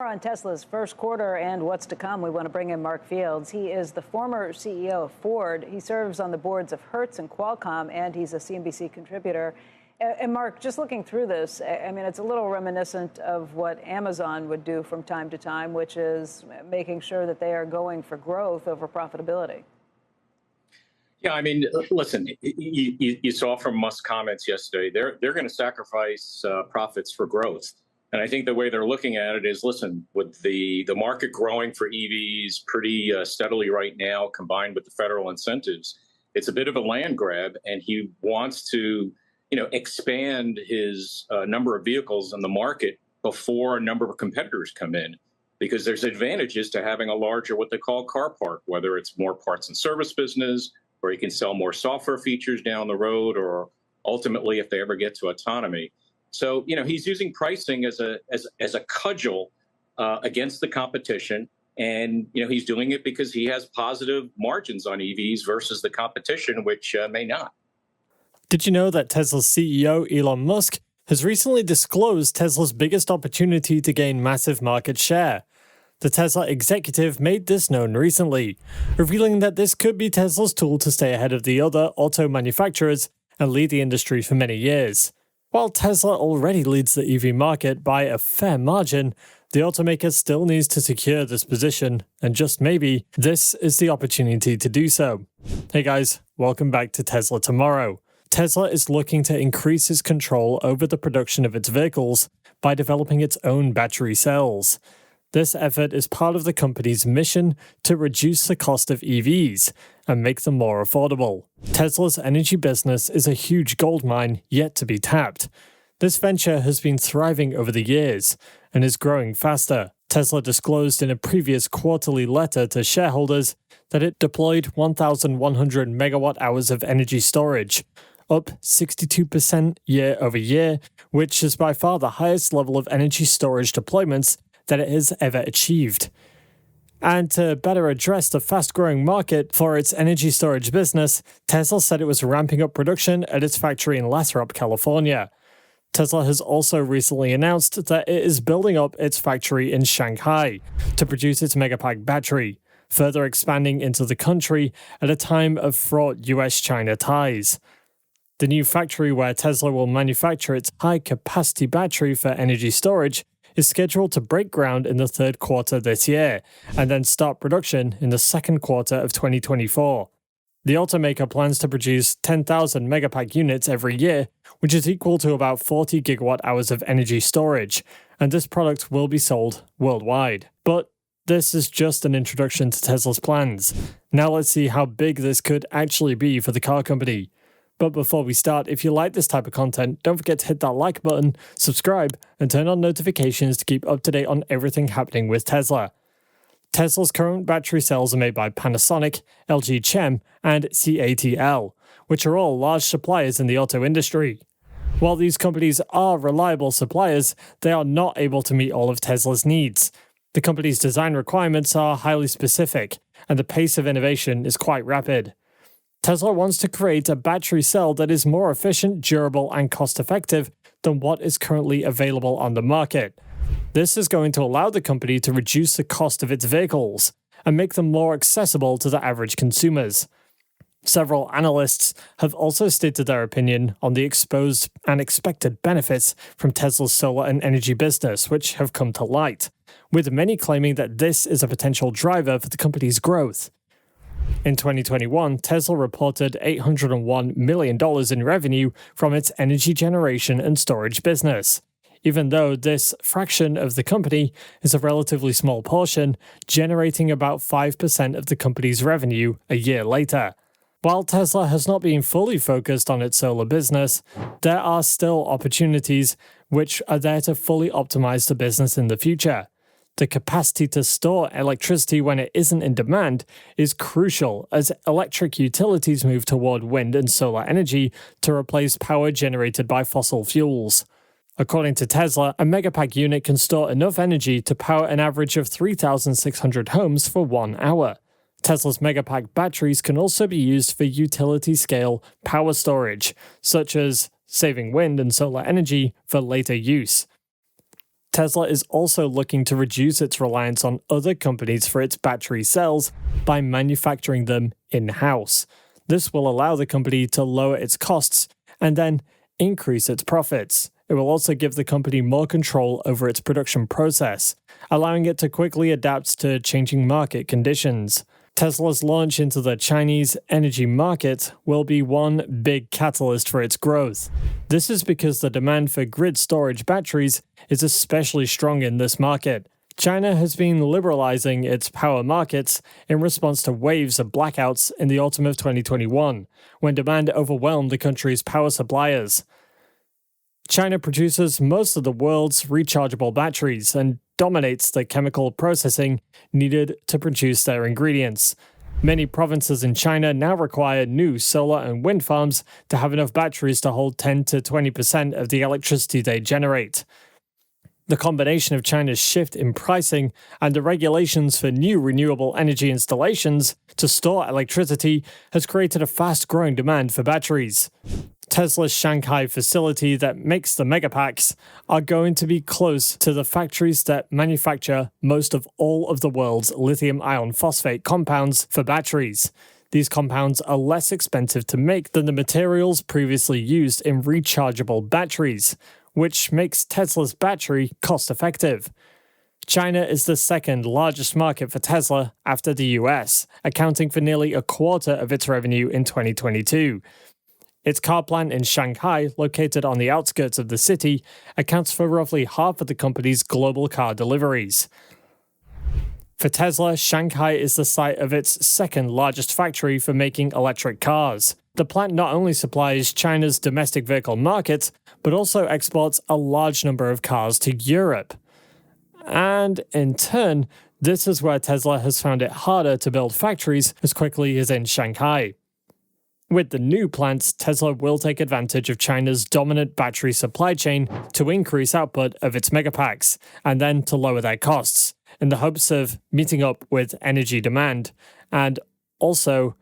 On Tesla's first quarter and what's to come, we want to bring in Mark Fields. He is the former CEO of Ford. He serves on the boards of Hertz and Qualcomm, and he's a CNBC contributor. And Mark, just looking through this, I mean, it's a little reminiscent of what Amazon would do from time to time, which is making sure that they are going for growth over profitability. Yeah, I mean, listen, you saw from Musk's comments yesterday, they're going to sacrifice profits for growth. And I think the way they're looking at it is, listen, with the market growing for EVs pretty steadily right now, combined with the federal incentives, it's a bit of a land grab, and he wants to, expand his number of vehicles in the market before a number of competitors come in, because there's advantages to having a larger, what they call car park, whether it's more parts and service business, or you can sell more software features down the road, or ultimately if they ever get to autonomy. So, he's using pricing as a cudgel against the competition. And, he's doing it because he has positive margins on EVs versus the competition, which may not. Did you know that Tesla's CEO, Elon Musk, has recently disclosed Tesla's biggest opportunity to gain massive market share? The Tesla executive made this known recently, revealing that this could be Tesla's tool to stay ahead of the other auto manufacturers and lead the industry for many years. While Tesla already leads the EV market by a fair margin, the automaker still needs to secure this position, and just maybe, this is the opportunity to do so. Hey guys, welcome back to Tesla Tomorrow. Tesla is looking to increase its control over the production of its vehicles by developing its own battery cells. This effort is part of the company's mission to reduce the cost of EVs and make them more affordable. Tesla's energy business is a huge goldmine yet to be tapped. This venture has been thriving over the years and is growing faster. Tesla disclosed in a previous quarterly letter to shareholders that it deployed 1,100 megawatt hours of energy storage, up 62% year over year, which is by far the highest level of energy storage deployments that it has ever achieved. And to better address the fast-growing market for its energy storage business, Tesla said it was ramping up production at its factory in Lathrop, California. Tesla has also recently announced that it is building up its factory in Shanghai to produce its Megapack battery, further expanding into the country at a time of fraught US-China ties. The new factory where Tesla will manufacture its high-capacity battery for energy storage is scheduled to break ground in the third quarter this year, and then start production in the second quarter of 2024. The automaker plans to produce 10,000 Megapack units every year, which is equal to about 40 gigawatt hours of energy storage, and this product will be sold worldwide. But this is just an introduction to Tesla's plans. Now let's see how big this could actually be for the car company. But before we start, if you like this type of content, don't forget to hit that like button, subscribe, and turn on notifications to keep up to date on everything happening with Tesla. Tesla's current battery cells are made by Panasonic, LG Chem, and CATL, which are all large suppliers in the auto industry. While these companies are reliable suppliers, they are not able to meet all of Tesla's needs. The company's design requirements are highly specific, and the pace of innovation is quite rapid. Tesla wants to create a battery cell that is more efficient, durable, and cost-effective than what is currently available on the market. This is going to allow the company to reduce the cost of its vehicles and make them more accessible to the average consumers. Several analysts have also stated their opinion on the exposed and expected benefits from Tesla's solar and energy business, which have come to light, with many claiming that this is a potential driver for the company's growth. In 2021, Tesla reported $801 million in revenue from its energy generation and storage business. Even though this fraction of the company is a relatively small portion, generating about 5% of the company's revenue a year later. While Tesla has not been fully focused on its solar business, there are still opportunities which are there to fully optimize the business in the future. The capacity to store electricity when it isn't in demand is crucial as electric utilities move toward wind and solar energy to replace power generated by fossil fuels. According to Tesla, a Megapack unit can store enough energy to power an average of 3,600 homes for 1 hour. Tesla's Megapack batteries can also be used for utility-scale power storage, such as saving wind and solar energy for later use. Tesla is also looking to reduce its reliance on other companies for its battery cells by manufacturing them in-house. This will allow the company to lower its costs and then increase its profits. It will also give the company more control over its production process, allowing it to quickly adapt to changing market conditions. Tesla's launch into the Chinese energy market will be one big catalyst for its growth. This is because the demand for grid storage batteries is especially strong in this market. China has been liberalizing its power markets in response to waves of blackouts in the autumn of 2021, when demand overwhelmed the country's power suppliers. China produces most of the world's rechargeable batteries and dominates the chemical processing needed to produce their ingredients. Many provinces in China now require new solar and wind farms to have enough batteries to hold 10 to 20% of the electricity they generate. The combination of China's shift in pricing and the regulations for new renewable energy installations to store electricity has created a fast-growing demand for batteries. Tesla's Shanghai facility that makes the megapacks are going to be close to the factories that manufacture most of all of the world's lithium iron phosphate compounds for batteries. These compounds are less expensive to make than the materials previously used in rechargeable batteries, which makes Tesla's battery cost-effective. China is the second largest market for Tesla after the US, accounting for nearly a quarter of its revenue in 2022. Its car plant in Shanghai, located on the outskirts of the city, accounts for roughly half of the company's global car deliveries. For Tesla, Shanghai is the site of its second largest factory for making electric cars. The plant not only supplies China's domestic vehicle market, but also exports a large number of cars to Europe. And in turn, this is where Tesla has found it harder to build factories as quickly as in Shanghai. With the new plants, Tesla will take advantage of China's dominant battery supply chain to increase output of its megapacks, and then to lower their costs, in the hopes of meeting up with energy demand, and also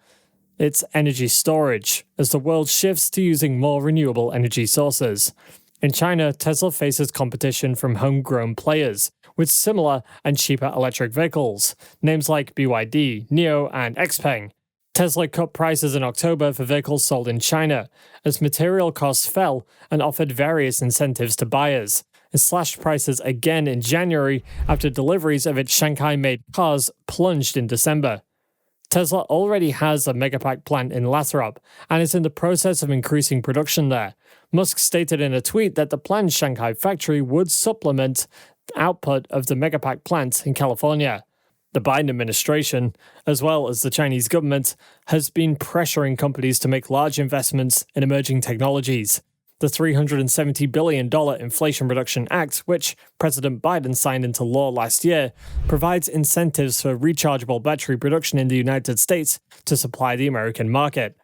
its energy storage, as the world shifts to using more renewable energy sources. In China, Tesla faces competition from homegrown players, with similar and cheaper electric vehicles, names like BYD, NIO, and XPeng. Tesla cut prices in October for vehicles sold in China, as material costs fell and offered various incentives to buyers, and slashed prices again in January after deliveries of its Shanghai-made cars plunged in December. Tesla already has a megapack plant in Lathrop and is in the process of increasing production there. Musk stated in a tweet that the planned Shanghai factory would supplement the output of the megapack plant in California. The Biden administration, as well as the Chinese government, has been pressuring companies to make large investments in emerging technologies. The $370 billion Inflation Reduction Act, which President Biden signed into law last year, provides incentives for rechargeable battery production in the United States to supply the American market.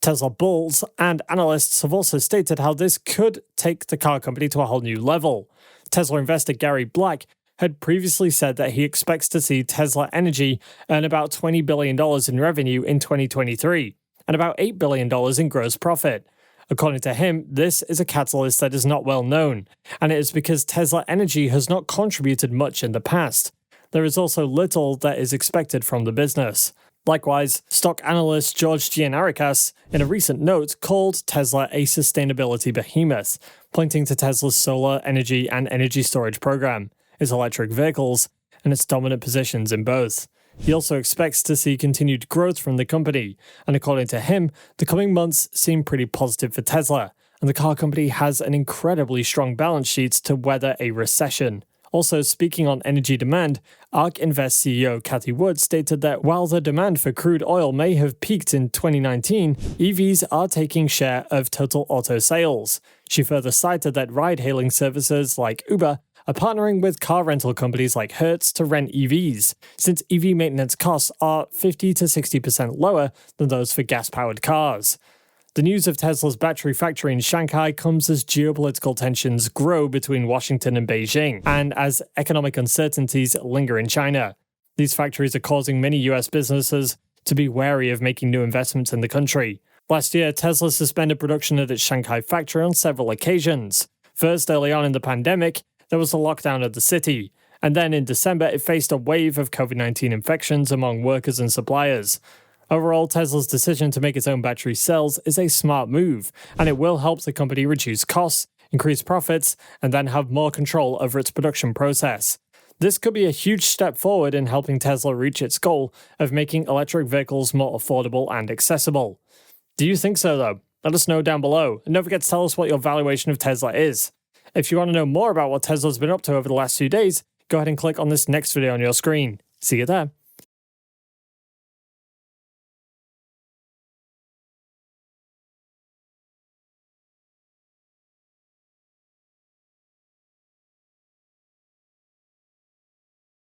Tesla bulls and analysts have also stated how this could take the car company to a whole new level. Tesla investor Gary Black had previously said that he expects to see Tesla Energy earn about $20 billion in revenue in 2023 and about $8 billion in gross profit. According to him, this is a catalyst that is not well known, and it is because Tesla Energy has not contributed much in the past. There is also little that is expected from the business. Likewise, stock analyst George Gianarikas, in a recent note, called Tesla a sustainability behemoth, pointing to Tesla's solar energy and energy storage program, its electric vehicles, and its dominant positions in both. He also expects to see continued growth from the company, and according to him, the coming months seem pretty positive for Tesla, and the car company has an incredibly strong balance sheet to weather a recession. Also, speaking on energy demand, ARK Invest CEO Cathie stated that while the demand for crude oil may have peaked in 2019, EVs are taking share of total auto sales. She further cited that ride-hailing services like Uber are partnering with car rental companies like Hertz to rent EVs, since EV maintenance costs are 50 to 60% lower than those for gas-powered cars. The news of Tesla's battery factory in Shanghai comes as geopolitical tensions grow between Washington and Beijing, and as economic uncertainties linger in China. These factories are causing many US businesses to be wary of making new investments in the country. Last year, Tesla suspended production at its Shanghai factory on several occasions. First, early on in the pandemic, there was the lockdown of the city, and then in December it faced a wave of COVID-19 infections among workers and suppliers. Overall, Tesla's decision to make its own battery cells is a smart move, and it will help the company reduce costs, increase profits, and then have more control over its production process. This could be a huge step forward in helping Tesla reach its goal of making electric vehicles more affordable and accessible. Do you think so, though? Let us know down below, and don't forget to tell us what your valuation of Tesla is. If you want to know more about what Tesla's been up to over the last few days, go ahead and click on this next video on your screen. See you there.